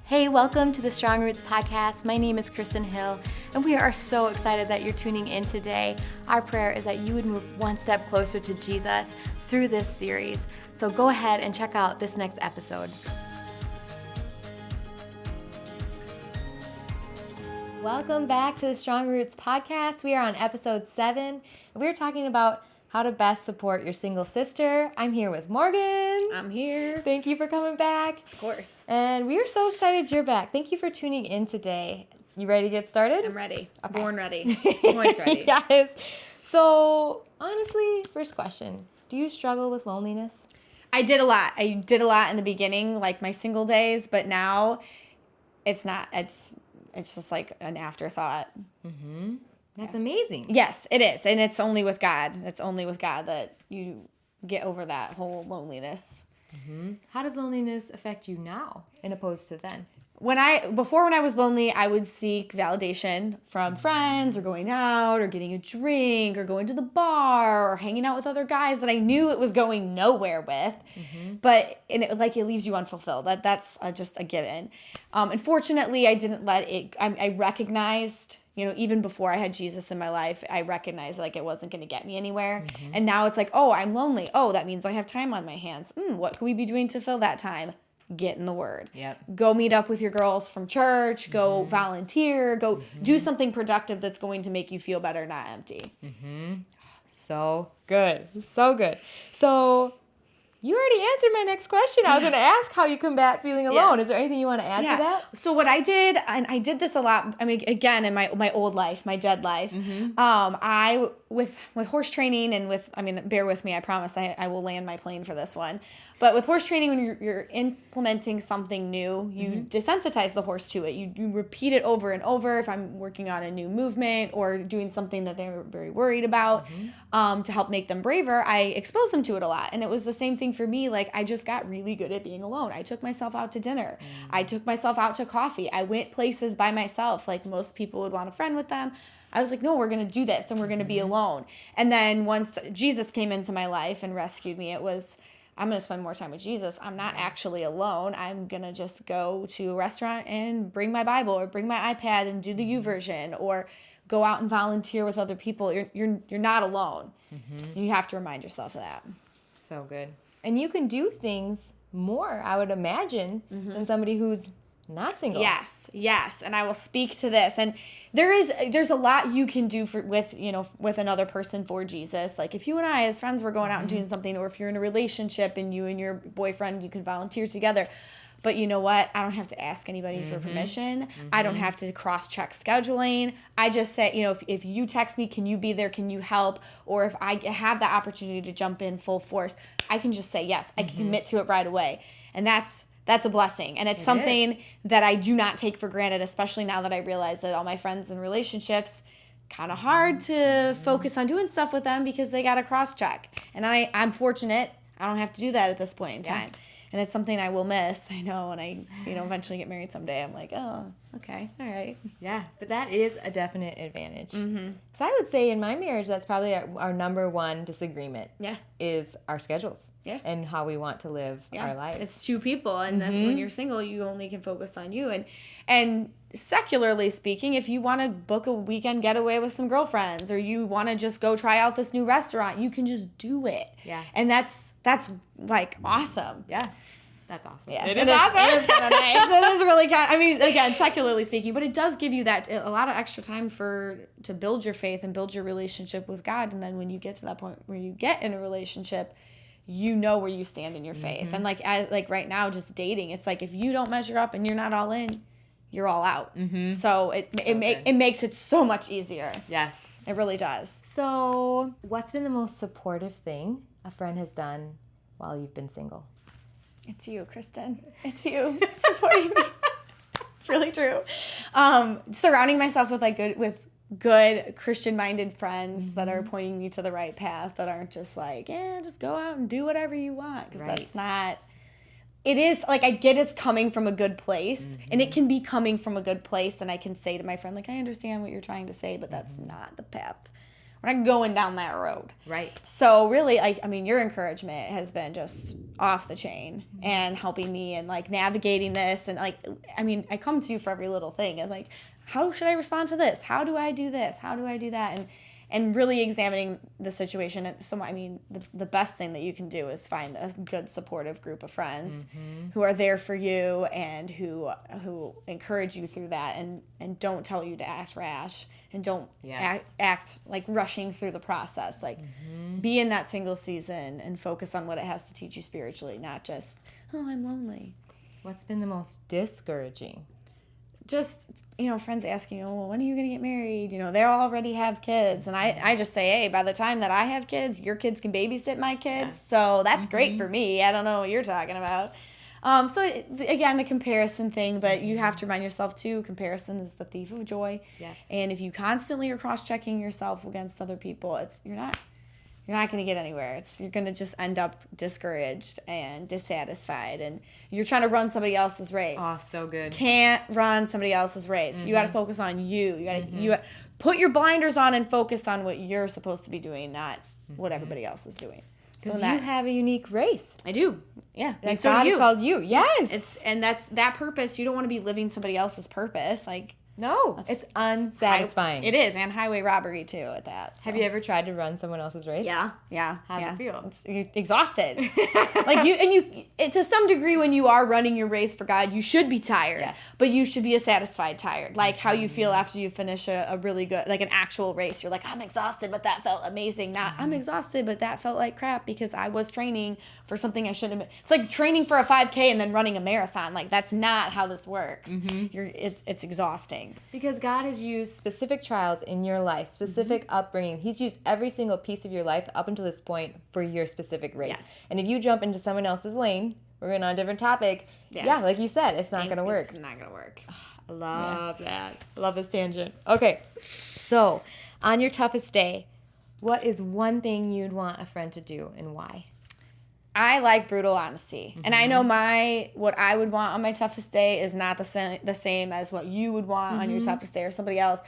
Hey, welcome to the Strong Roots podcast. My name is Kristin Hill, and we are so excited that you're tuning in today. Our prayer is that you would move one step closer to Jesus through this series. So go ahead and check out this next episode. Welcome back to the Strong Roots podcast. We are on episode 7, and we're talking about how to best support your single sister. I'm here with Morgan. I'm here. Thank you for coming back. Of course. And we are so excited you're back. Thank you for tuning in today. You ready to get started? I'm ready. Okay. Born ready. Always ready. Yes. So, honestly, first question. Do you struggle with loneliness? I did a lot. I did a lot in the beginning, like my single days, but now it's not. It's just like an afterthought. Mm-hmm. That's amazing. Yes, it is. And it's only with God. It's only with God that you get over that whole loneliness. Mm-hmm. How does loneliness affect you now in opposed to then? Before when I was lonely, I would seek validation from friends or going out or getting a drink or going to the bar or hanging out with other guys that I knew it was going nowhere with. Mm-hmm. But it leaves you unfulfilled. That's just a given. Unfortunately, I didn't let it. I recognized, even before I had Jesus in my life, I recognized like it wasn't going to get me anywhere. Mm-hmm. And now it's like, oh, I'm lonely. Oh, that means I have time on my hands. What could we be doing to fill that time? Get in the Word. Yep. Go meet up with your girls from church. Go volunteer. Go do something productive that's going to make you feel better, not empty. Mm-hmm. So good. So good. So you already answered my next question. I was going to ask how you combat feeling alone. Yeah. Is there anything you want to add to that? So what I did, and I did this a lot, again, in my old life, my dead life, I, with horse training and bear with me, I promise I will land my plane for this one. But with horse training, when you're implementing something new, you desensitize the horse to it. You repeat it over and over. If I'm working on a new movement or doing something that they're very worried about, to help make them braver, I expose them to it a lot. And it was the same thing for me. Like, I just got really good at being alone. I took myself out to dinner. I took myself out to coffee. I went places by myself. Like most people would want a friend with them. I was like, no, we're going to do this and we're going to be alone. And then once Jesus came into my life and rescued me, it was, I'm going to spend more time with Jesus. I'm not actually alone. I'm going to just go to a restaurant and bring my Bible or bring my iPad and do the YouVersion or go out and volunteer with other people. You're not alone. And you have to remind yourself of that. So good. And you can do things more, I would imagine, than somebody who's not single. Yes. And I will speak to this. And there's a lot you can do with another person for Jesus. Like if you and I as friends were going out and doing something, or if you're in a relationship and you and your boyfriend, you can volunteer together. But you know what? I don't have to ask anybody for permission. I don't have to cross-check scheduling. I just say, if you text me, can you be there? Can you help? Or if I have the opportunity to jump in full force, I can just say yes. I can commit to it right away. And that's a blessing. And it's something that I do not take for granted, especially now that I realize that all my friends in relationships, kind of hard to focus on doing stuff with them because they got to cross-check. And I'm fortunate. I don't have to do that at this point in time. And it's something I will miss. I know when I, eventually get married someday, I'm like, oh, okay, all right. Yeah, but that is a definite advantage. So I would say in my marriage, that's probably our number one disagreement. Yeah. Is our schedules. Yeah. And how we want to live our lives. It's two people, and then when you're single, you only can focus on you. And secularly speaking, if you want to book a weekend getaway with some girlfriends, or you want to just go try out this new restaurant, you can just do it. Yeah. And that's like awesome. Yeah. That's awesome. Yeah, it is awesome. It is kind of nice. It is really again, secularly speaking, but it does give you a lot of extra time to build your faith and build your relationship with God. And then when you get to that point where you get in a relationship, you know where you stand in your faith. And like right now, just dating, it's like if you don't measure up and you're not all in, you're all out. So it makes it so much easier. Yes, it really does. So, what's been the most supportive thing a friend has done while you've been single? It's you, Kristin. It's you supporting me. It's really true. Surrounding myself with good Christian-minded friends that are pointing me to the right path, that aren't just like, just go out and do whatever you want, because that's not. It is like, I get it's coming from a good place, and it can be coming from a good place, and I can say to my friend, like, I understand what you're trying to say, but that's not the path we're not going down that road. Right. So really, I mean, your encouragement has been just off the chain and helping me and like navigating this. And like, I mean, I come to you for every little thing and like, how should I respond to this? How do I do this? How do I do that? And really examining the situation. And so, I mean, the best thing that you can do is find a good supportive group of friends who are there for you and who encourage you through that and don't tell you to act rash and don't act like rushing through the process. Like, be in that single season and focus on what it has to teach you spiritually, not just, oh, I'm lonely. What's been the most discouraging? Just, friends asking, oh, well, when are you going to get married? They already have kids. And I just say, hey, by the time that I have kids, your kids can babysit my kids. Yeah. So that's great for me. I don't know what you're talking about. Again, the comparison thing, but you have to remind yourself, too, comparison is the thief of joy. Yes. And if you constantly are cross-checking yourself against other people, you're not going to get anywhere. You're going to just end up discouraged and dissatisfied, and you're trying to run somebody else's race. Oh, so good. Can't run somebody else's race. You got to focus on you. You got to put your blinders on and focus on what you're supposed to be doing, not what everybody else is doing. Because you have a unique race. I do. Yeah. And so God has called you. Yes. That's that purpose. You don't want to be living somebody else's purpose. Like, no, it's unsatisfying. It is, and highway robbery too at that. So. Have you ever tried to run someone else's race? Yeah. How's it feel? You're exhausted. To some degree, when you are running your race for God, you should be tired, but you should be a satisfied tired. Like how you feel after you finish a really good, like an actual race. You're like, I'm exhausted, but that felt amazing. Not, I'm exhausted, but that felt like crap because I was training for something I shouldn't have been. It's like training for a 5K and then running a marathon. Like that's not how this works. It's exhausting. Because God has used specific trials in your life, specific upbringing. He's used every single piece of your life up until this point for your specific race. Yes. And if you jump into someone else's lane, we're going on a different topic. Yeah, like you said, it's not going to work. It's not going to work. I love that. I love this tangent. Okay, so on your toughest day, what is one thing you'd want a friend to do and why? I like brutal honesty. And I know what I would want on my toughest day is not the same as what you would want on your toughest day or somebody else.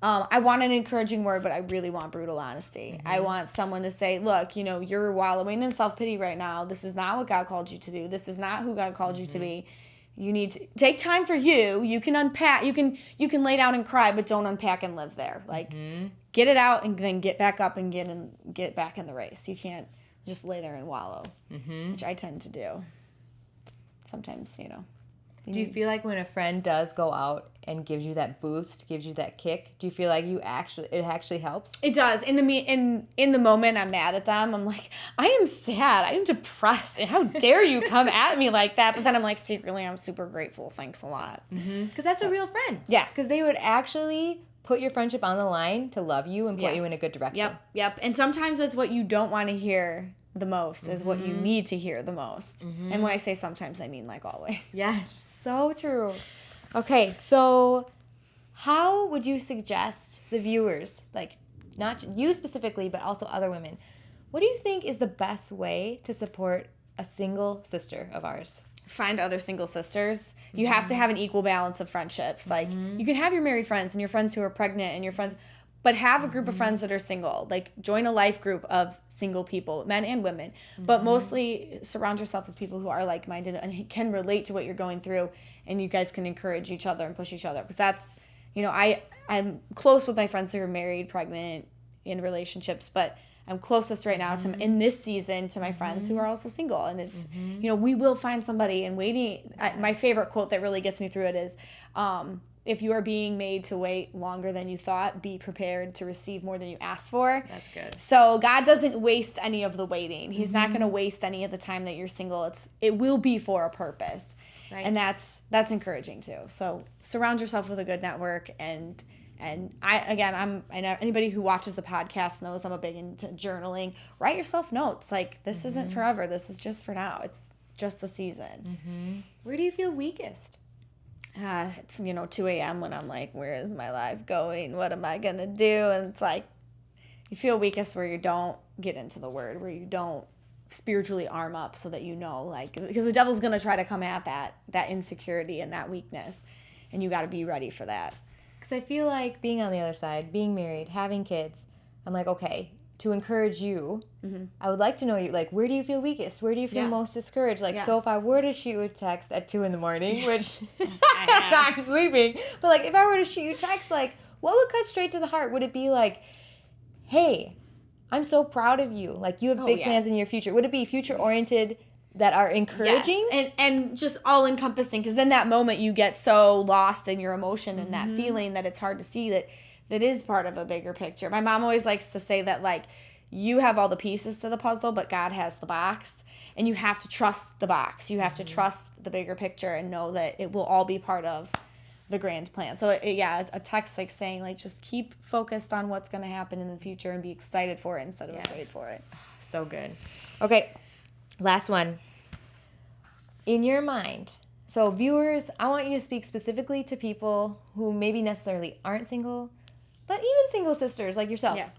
I want an encouraging word, but I really want brutal honesty. I want someone to say, look, you're wallowing in self-pity right now. This is not what God called you to do. This is not who God called you to be. You need to take time for you. You can unpack. You can lay down and cry, but don't unpack and live there. Like, get it out and then get back up and get back in the race. You can't just lay there and wallow, which I tend to do. Sometimes, Do you feel like when a friend does go out and gives you that boost, gives you that kick, do you feel like it actually helps? It does. In the moment, I'm mad at them. I'm like, I am sad. I am depressed. And how dare you come at me like that? But then I'm like, secretly, I'm super grateful. Thanks a lot. Because that's a real friend. Yeah. Because they would actually put your friendship on the line to love you and put you in a good direction. Yep. And sometimes that's what you don't want to hear the most is what you need to hear the most. And when I say sometimes, I mean like always. Yes. So true. Okay, so how would you suggest the viewers, like not you specifically, but also other women, what do you think is the best way to support a single sister of ours? Find other single sisters. You have to have an equal balance of friendships. Like you can have your married friends and your friends who are pregnant and your friends, but have a group of friends that are single. Like join a life group of single people, men and women. But mostly surround yourself with people who are like-minded and can relate to what you're going through, and you guys can encourage each other and push each other. Because that's, I'm close with my friends who are married, pregnant, in relationships, but I'm closest right now to in this season to my friends who are also single, and it's we will find somebody. And waiting. My favorite quote that really gets me through it is, if you are being made to wait longer than you thought, be prepared to receive more than you asked for. That's good. So God doesn't waste any of the waiting. He's not going to waste any of the time that you're single. It will be for a purpose, and that's encouraging too. So surround yourself with a good network and. And I know anybody who watches the podcast knows I'm a big into journaling. Write yourself notes. Like, this isn't forever. This is just for now. It's just a season. Where do you feel weakest? 2 a.m. when I'm like, where is my life going? What am I going to do? And it's like, you feel weakest where you don't get into the word, where you don't spiritually arm up so that because the devil's going to try to come at that insecurity and that weakness. And you got to be ready for that. Because I feel like being on the other side, being married, having kids, I'm like, okay, to encourage you, I would like to know you, like, where do you feel weakest? Where do you feel most discouraged? Like, so if I were to shoot you a text at 2 a.m, which I'm sleeping, but like, if I were to shoot you a text, like, what would cut straight to the heart? Would it be like, hey, I'm so proud of you. Like, you have big plans in your future. Would it be future-oriented that are encouraging? Yes. And just all-encompassing, because in that moment you get so lost in your emotion and that feeling that it's hard to see that is part of a bigger picture. My mom always likes to say that, like, you have all the pieces to the puzzle, but God has the box. And you have to trust the box. You have to trust the bigger picture and know that it will all be part of the grand plan. So, a text like saying, like, just keep focused on what's going to happen in the future and be excited for it instead of afraid for it. So good. Okay, last one. In your mind, so viewers, I want you to speak specifically to people who maybe necessarily aren't single, but even single sisters like yourself. Yeah.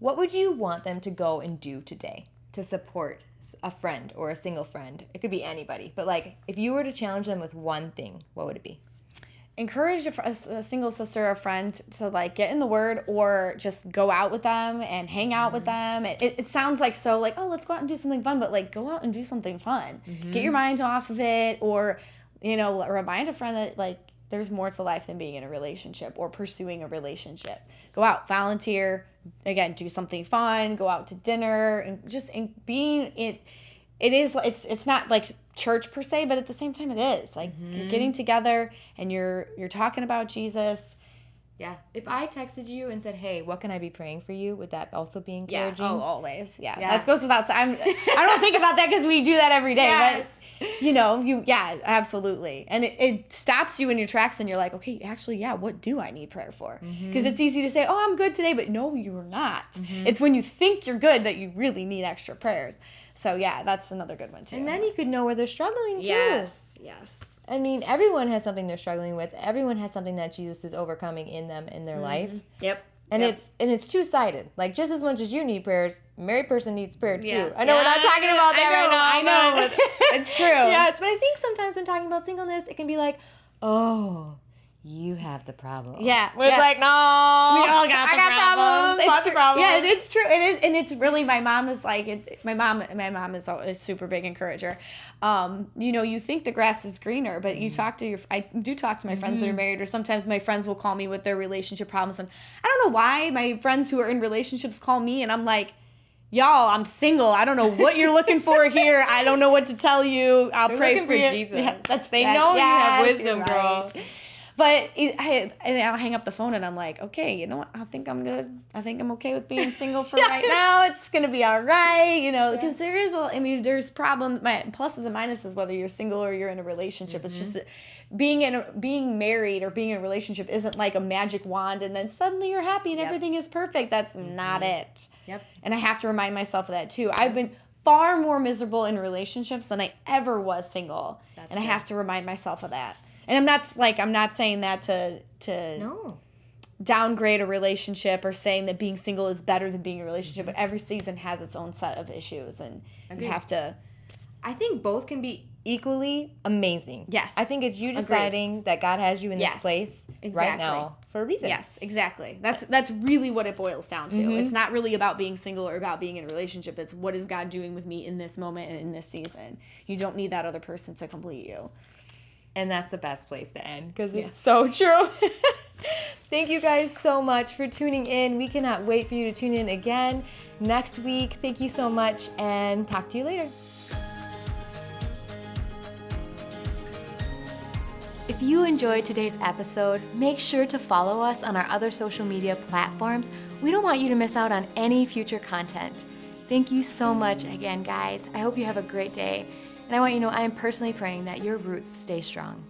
What would you want them to go and do today to support a friend or a single friend? It could be anybody, but like, if you were to challenge them with one thing, what would it be? Encourage a single sister or a friend to, like, get in the Word or just go out with them and hang out with them. It sounds like so, like, oh, let's go out and do something fun, but, like, go out and do something fun. Get your mind off of it, or, remind a friend that, like, there's more to life than being in a relationship or pursuing a relationship. Go out, volunteer, again, do something fun, go out to dinner, and just being it. It's not like church per se, but at the same time it is. Like, you're getting together and you're talking about Jesus. Yeah. If I texted you and said, hey, what can I be praying for you? Would that also be encouraging? Yeah. Oh, always. Yeah. That goes without saying. I don't think about that because we do that every day. Yes. But, absolutely. And it stops you in your tracks and you're like, okay, actually, what do I need prayer for? Because it's easy to say, oh, I'm good today, but no, you're not. It's when you think you're good that you really need extra prayers. So, that's another good one, too. And then you could know where they're struggling, too. Yes. I mean, everyone has something they're struggling with. Everyone has something that Jesus is overcoming in them, in their life. Yep. And it's two-sided. Like, just as much as you need prayers, a married person needs prayer, too. I know we're not talking about that right now. I know. But it's true. Yes, but I think sometimes when talking about singleness, it can be like, oh, you have the problem. Yeah. When it's like, no. We all got problems. Lots of problems. Yeah, it's true. And it's really, my mom is like, my mom is a super big encourager. You think the grass is greener, but you talk to I do talk to my friends that are married, or sometimes my friends will call me with their relationship problems. And I don't know why my friends who are in relationships call me, and I'm like, y'all, I'm single. I don't know what you're looking for here. I don't know what to tell you. They're pray for you. Jesus. Yeah, they know you have wisdom, girl. Right. But I'll hang up the phone and I'm like, okay, you know what? I think I'm good. I think I'm okay with being single for right now. It's going to be all right, because there's problems, pluses and minuses, whether you're single or you're in a relationship. It's just that being married or being in a relationship isn't like a magic wand and then suddenly you're happy and everything is perfect. That's not it. Yep. And I have to remind myself of that too. I've been far more miserable in relationships than I ever was single. I have to remind myself of that. And I'm not saying that to downgrade a relationship or saying that being single is better than being in a relationship, but every season has its own set of issues, and you have to. I think both can be equally amazing. Yes. I think it's you deciding that God has you in this place right now for a reason. Yes, exactly. That's really what it boils down to. It's not really about being single or about being in a relationship. It's what is God doing with me in this moment and in this season. You don't need that other person to complete you. And that's the best place to end because it's so true. Thank you guys so much for tuning in. We cannot wait for you to tune in again next week. Thank you so much, and talk to you later. If you enjoyed today's episode, make sure to follow us on our other social media platforms. We don't want you to miss out on any future content. Thank you so much again, guys. I hope you have a great day. And I want you to know I am personally praying that your roots stay strong.